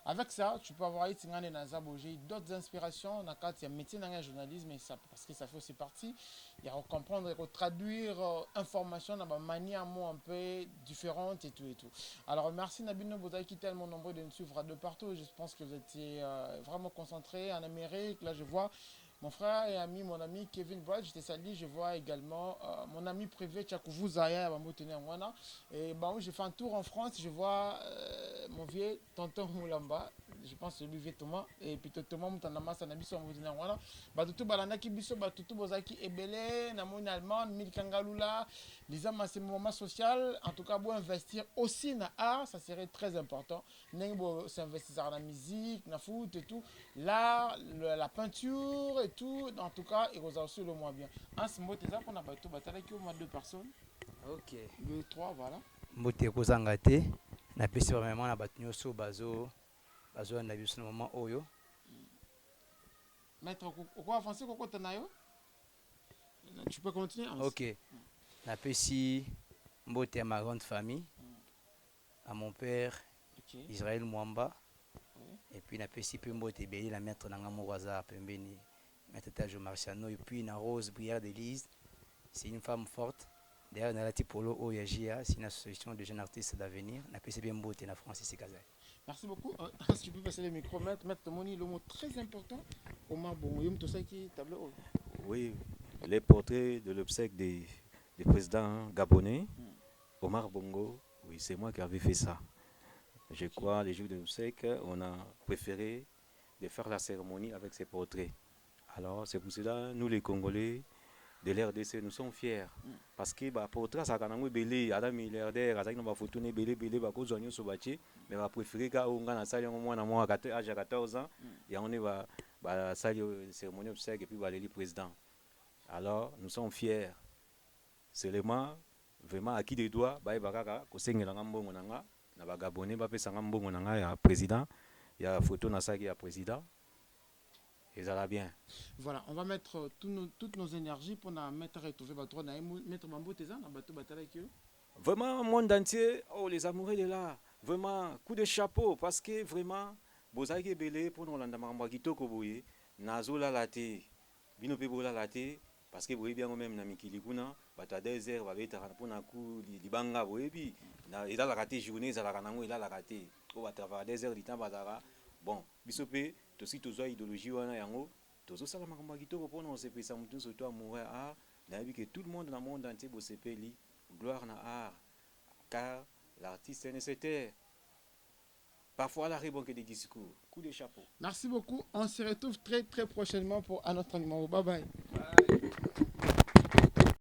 Avec ça, tu peux avoir d'autres inspirations dans le métier de journalisme, parce que ça fait aussi partie. Il y a à comprendre et à traduire information dans une manière un peu différente et tout et tout. Alors merci Nabino Bozaï qui est tellement nombreux de nous suivre de partout. Je pense que vous étiez vraiment concentrés en Amérique. Là je vois mon frère et ami, mon ami Kevin Bright, je te salue. Je vois également mon ami privé Tchakouvou Zaya et bon, j'ai fait un tour en France. Je vois mon vieux tonton Moulamba. Je pense que lui vieux Thomas et puis Thomas Moutanama Sanabiso Moudina Wana. Batutu Balanaki Biso, Batutu Bozaki Ebele, Namoni Allemand, Milkangalula, les hommes à ce moment social. En tout cas, pour investir aussi dans l'art, ça serait très important. Nengo s'investir dans la musique, dans le foot et tout. L'art, la peinture et tout. En tout cas, il vous a aussi le moins bien. En ce moment, c'est ça qu'on a battu avec au moins 2 personnes. Ok. 2, 3, voilà. Moté Kozangate, na pesi vraiment na battu so bazo na biso na moment oyo. Maître, pourquoi avancer pourquoi Tanayo? Tu peux continuer. Ok. Na pesi mbote à ma grande famille, à mon père Israël Mwamba. Et puis na pesi pe mbote beli la maître nanga moraza pembeni maître Tajo Marciano et puis na Rose Brière d'Élise. C'est une femme forte. D'ailleurs, dans la Tipolo Oyajia, c'est une association de jeunes artistes d'avenir. On a pu bien beau na Francis Kazaï. Merci beaucoup. Si tu peux passer le micro, mettre Moni, le mot très important. Oui, les portraits de l'obsèque des présidents gabonais, Omar Bongo, oui, c'est moi qui avais fait ça. Je crois, les jours de l'obsèque, on a préféré de faire la cérémonie avec ces portraits. Alors, c'est pour cela, nous les Congolais, de l'RDC, nous sommes fiers. Parce que portrait, ça a été belé, Adam milliardaire, ça a été photo belé, bah cause de nous mais va préférer qu'on a salle au moins à 14 ans, et on est la salle cérémonie obsèque et puis le président. Alors, nous sommes fiers. Seulement, vraiment, à qui des doigts, bah bakaka, ko sengela ngambongo nanga, na bagabonais, ba pesa ngambongo nanga ya président, il y a photo na ça qui est président. Et ça va bien. Voilà, on va mettre toutes nos énergies pour mettre retrouver votre mettre Mambo Teza dans bateau avec eux. Vraiment, monde entier, oh les amoureux de là, vraiment, coup de chapeau, parce que vraiment, Bozaki Belé, pour nous, l'andamamba kitoko boye, nazo la late, bino pe bola late, parce que vous voyez bien même na mikili kuna, bata désert, va être pour na coup, libanga, vous voyez, puis, il a la raté journée, ça la ranango, il a la raté, au va travailler désert, il temps, bazara, bon, bisope, aussi tous les idéologies wana yango tous ça la makambo kitoko pour nous c'est ça mutu surtout amoureux art na que tout le monde dans le monde entier bo sepeli gloire na art car l'artiste est nécessaire Parfois, la répond que des discours. Coup de chapeau. Merci beaucoup. On se retrouve très très prochainement pour un autre numéro. Bye bye.